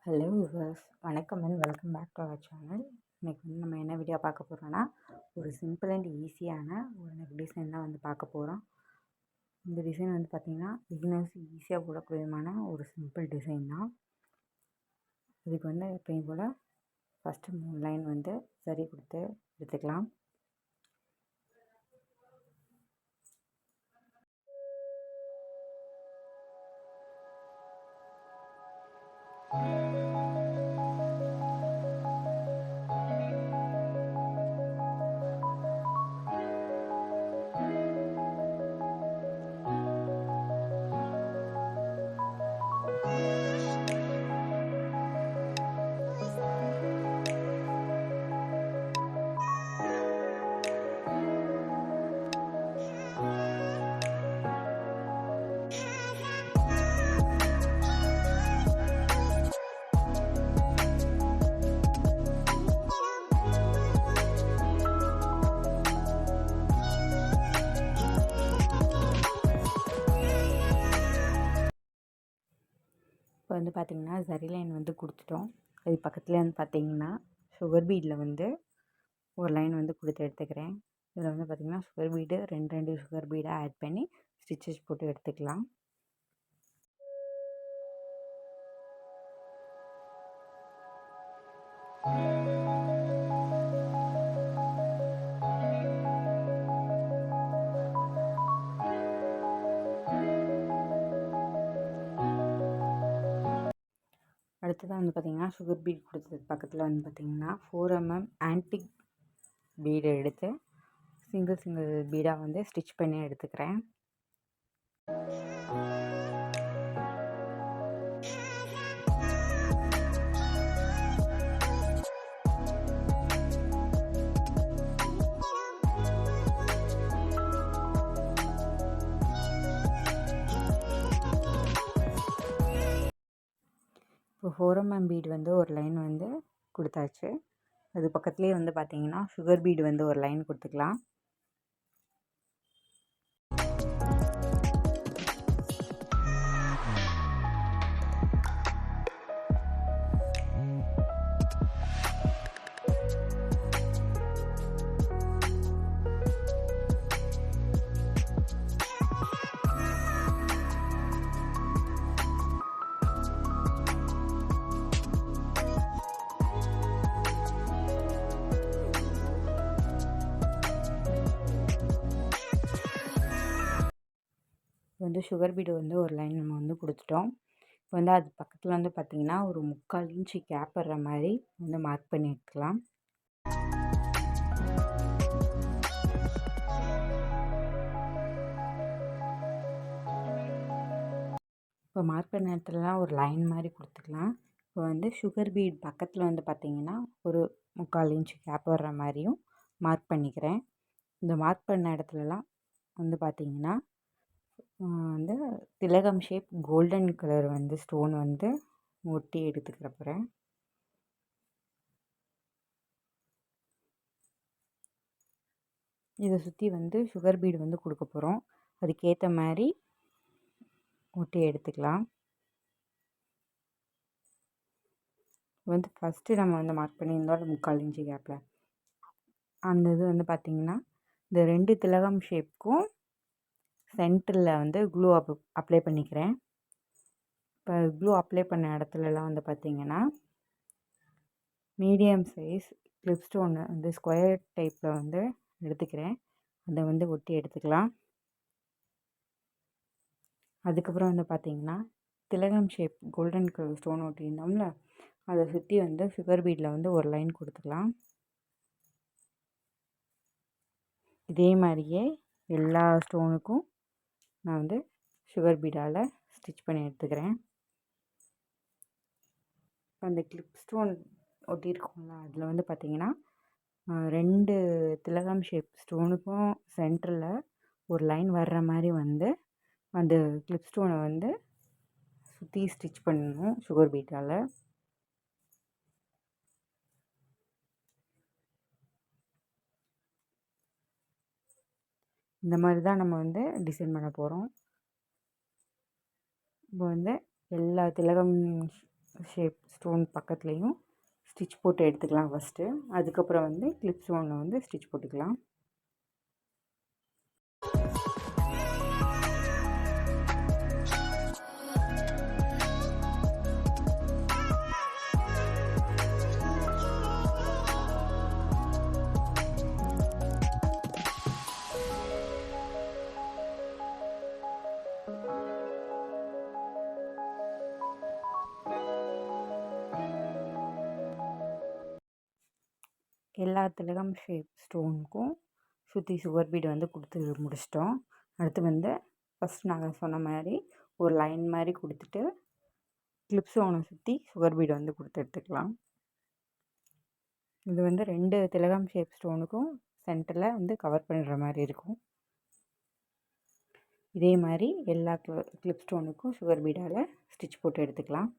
Hello viewers, வணக்கம் and welcome back to our channel. இன்றைக்கி நம்ம என்ன வீடியோ பார்க்க போகிறோன்னா, ஒரு சிம்பிள் அண்ட் ஈஸியான ஒரு நெக் டிசைன் தான் பார்க்க போகிறோம். இந்த டிசைன் பார்த்திங்கன்னா பிகினர்ஸ் ஈஸியாக போடக்கூடியமான ஒரு சிம்பிள் டிசைன் தான். இதுக்கு எப்பயும் போல் ஃபஸ்ட்டு 3 லைன் சரி கொடுத்து எடுத்துக்கலாம். இப்போ பார்த்திங்கன்னா சரி லைன் கொடுத்துட்டோம். அது பக்கத்தில் பார்த்திங்கன்னா சுகர் பீடில் ஒரு லைன் கொடுத்து எடுத்துக்கிறேன். இதில் பார்த்திங்கன்னா சுகர் பீடு 2 சுகர் பீடை ஆட் பண்ணி ஸ்டிச்சஸ் போட்டு எடுத்துக்கலாம். அடுத்ததாக பார்த்திங்கன்னா சுகர் பீட் கொடுத்ததுக்கு பக்கத்தில் பார்த்திங்கன்னா 4 mm ஆன்டிக் பீடை எடுத்து சிங்கிள் பீடாக ஸ்டிச் பண்ணி எடுத்துக்கிறேன். இப்போ 4 mm பீடு ஒரு லைன் கொடுத்தாச்சு. அது பக்கத்துலேயே பார்த்திங்கன்னா சுகர் பீடு ஒரு லைன் கொடுத்துக்கலாம். சுகர் பீடு ஒரு லைன் நம்ம கொடுத்துட்டோம். இப்போ அது பக்கத்தில் பார்த்திங்கன்னா ஒரு 3/4 இன்ச்சு கேப் வர்ற மாதிரி மார்க் பண்ணி எடுத்துக்கலாம். இப்போ மார்க் பண்ண இடத்துலலாம் ஒரு லைன் மாதிரி கொடுத்துக்கலாம். இப்போ சுகர் பீட் பக்கத்தில் பார்த்திங்கன்னா ஒரு 3/4 இன்ச்சு கேப் வர்ற மாதிரியும் மார்க் பண்ணிக்கிறேன். இந்த மார்க் பண்ண இடத்துலலாம் பார்த்திங்கன்னா திலகம் ஷேப் கோல்டன் கலர் ஸ்டோன் ஒட்டி எடுத்துக்கிற போகிறேன். இதை சுற்றி சுகர் பீடு கொடுக்க போகிறோம். அதுக்கேற்ற மாதிரி ஒட்டி எடுத்துக்கலாம். ஃபஸ்ட்டு நம்ம மார்க் பண்ணியிருந்தோம் 3/4 இன்ச்சு கேப்பில், அந்த இது பார்த்திங்கன்னா இந்த 2 திலகம் ஷேப்புக்கும் சென்டரில் க்ளூ அப்ளை பண்ணிக்கிறேன். இப்போ க்ளூ அப்ளை பண்ண இடத்துலலாம் பார்த்திங்கன்னா medium size clip stone square டைப்பில் எடுத்துக்கிறேன். அதை ஒட்டி எடுத்துக்கலாம். அதுக்கப்புறம் பார்த்திங்கன்னா திலகம் ஷேப் கோல்டன் கலர் ஸ்டோன் ஒட்டியிருந்தோம்ல, அதை சுற்றி சுகர் பீடில் ஒரு லைன் கொடுத்துக்கலாம். இதே மாதிரியே எல்லா ஸ்டோனுக்கும் நான் சுகர் பீடால் ஸ்டிச் பண்ணி எடுத்துக்கிறேன். அந்த கிளிப் ஸ்டோன் ஒட்டியிருக்கோம்ல, அதில் பார்த்திங்கன்னா 2 திலகம் ஷேப் ஸ்டோனுக்கும் சென்டரில் ஒரு லைன் வர்ற மாதிரி அந்த கிளிப் ஸ்டோனை சுற்றி ஸ்டிச் பண்ணணும் சுகர் பீடால். இந்த மாதிரி தான் நம்ம டிசைன் பண்ண போகிறோம். இப்போ எல்லா திலகம் ஷேப் ஸ்டோன் பக்கத்துலேயும் ஸ்டிச் போட்டு எடுத்துக்கலாம் ஃபஸ்ட்டு. அதுக்கப்புறம் வந்து கிளிப் ஸ்டோனில் வந்து ஸ்டிச் போட்டுக்கலாம். எல்லா திலகம் ஷேப் ஸ்டோனுக்கும் சுற்றி சுகர் பீடு வந்து கொடுத்து முடிச்சிட்டோம். அடுத்து வந்து ஃபஸ்ட் நாங்கள் சொன்ன மாதிரி ஒரு லைன் மாதிரி கொடுத்துட்டு கிளிப் ஸ்டோனை சுற்றி சுகர் பீடு வந்து கொடுத்து எடுத்துக்கலாம். இது வந்து 2 திலகம் ஷேப் ஸ்டோனுக்கும் சென்டரில் வந்து கவர் பண்ணுற மாதிரி இருக்கும். இதே மாதிரி எல்லா கிளிப் ஸ்டோனுக்கும் சுகர் பீடால் ஸ்டிச் போட்டு எடுத்துக்கலாம்.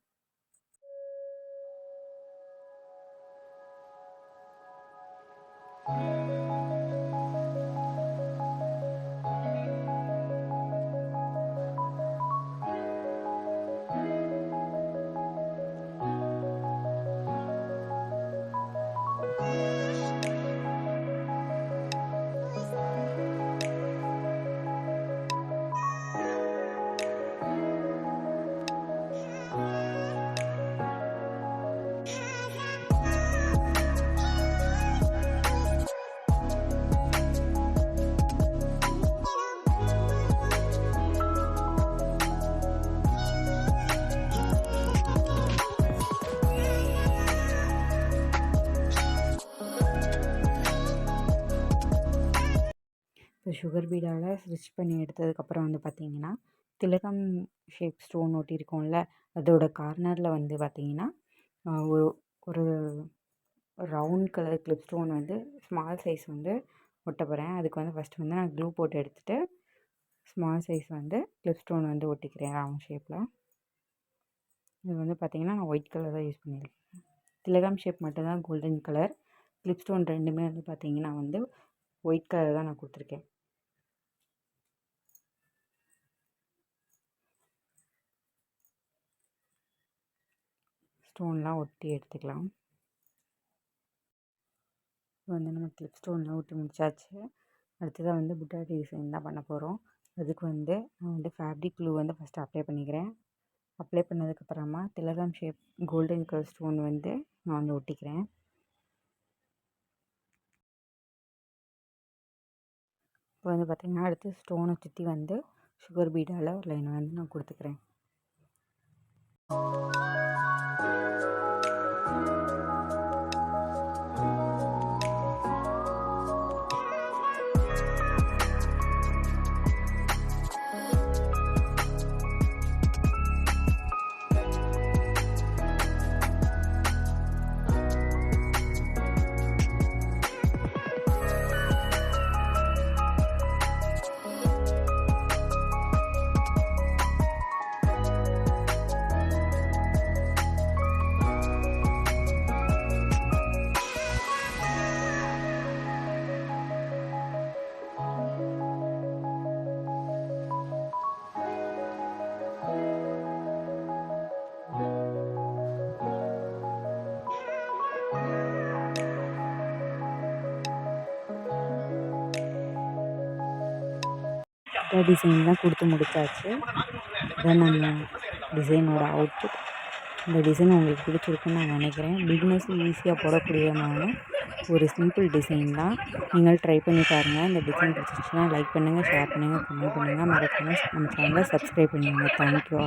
இப்போ சுகர் பீடால் ஸ்டிச் பண்ணி எடுத்ததுக்கப்புறம் வந்து பார்த்திங்கன்னா திலகம் ஷேப் ஸ்டோன் ஒட்டியிருக்கோம்ல, அதோட கார்னரில் வந்து பார்த்திங்கன்னா ஒரு ஒரு ரவுண்ட் கலர் கிளிப் ஸ்டோன் வந்து ஸ்மால் சைஸ் வந்து ஒட்ட போகிறேன். அதுக்கு வந்து ஃபஸ்ட்டு வந்து நான் க்ளூ போட்டு எடுத்துகிட்டு ஸ்மால் சைஸ் வந்து கிளிப் ஸ்டோன் வந்து ஒட்டிக்கிறேன் ரவுண்ட் ஷேப்பில். இது வந்து பார்த்திங்கன்னா நான் ஒயிட் கலர் தான் யூஸ் பண்ணியிருக்கேன். திலகம் ஷேப் மட்டும்தான் கோல்டன் கலர், கிளிப் ஸ்டோன் ரெண்டுமே வந்து பார்த்திங்கன்னா வந்து ஒயிட் கலர் தான் நான் கொடுத்துருக்கேன். ஸ்டோன்லாம் ஒட்டி எடுத்துக்கலாம். இப்போ வந்து நம்ம கிளிப் ஸ்டோன்லாம் ஒட்டி முடிச்சாச்சு. அடுத்ததாக வந்து புட்டாட்டி டிசைன் தான் பண்ண போகிறோம். அதுக்கு வந்து நான் வந்து ஃபேப்ரிக் க்ளூ வந்து ஃபஸ்ட்டு அப்ளை பண்ணிக்கிறேன். அப்ளை பண்ணதுக்கப்புறமா திலகம் ஷேப் கோல்டன் கலர் ஸ்டோன் வந்து நான் வந்து ஒட்டிக்கிறேன். இப்போ வந்து பார்த்திங்கன்னா அடுத்து ஸ்டோனை சுற்றி வந்து சுகர் பீடால் ஒரு லைன் வந்து நான் கொடுத்துக்கிறேன். டிசைன்லாம் கொடுத்து முடித்தாச்சு. இதான் நம்ம டிசைனோட அவுட்புட். இந்த டிசைன் உங்களுக்கு பிடிச்சிருக்குன்னு நான் நினைக்கிறேன். பிகினர்ஸும் ஈஸியாக போடக்கூடியமான ஒரு சிம்பிள் டிசைன் தான். நீங்கள் ட்ரை பண்ணி பாருங்கள். இந்த டிசைன் பிடிச்சிருச்சுன்னா லைக் பண்ணுங்கள், ஷேர் பண்ணுங்கள், கமெண்ட் பண்ணுங்கள். மறக்காம நம்ம சேனலை சப்ஸ்கிரைப் பண்ணுங்கள். தேங்க்யூ.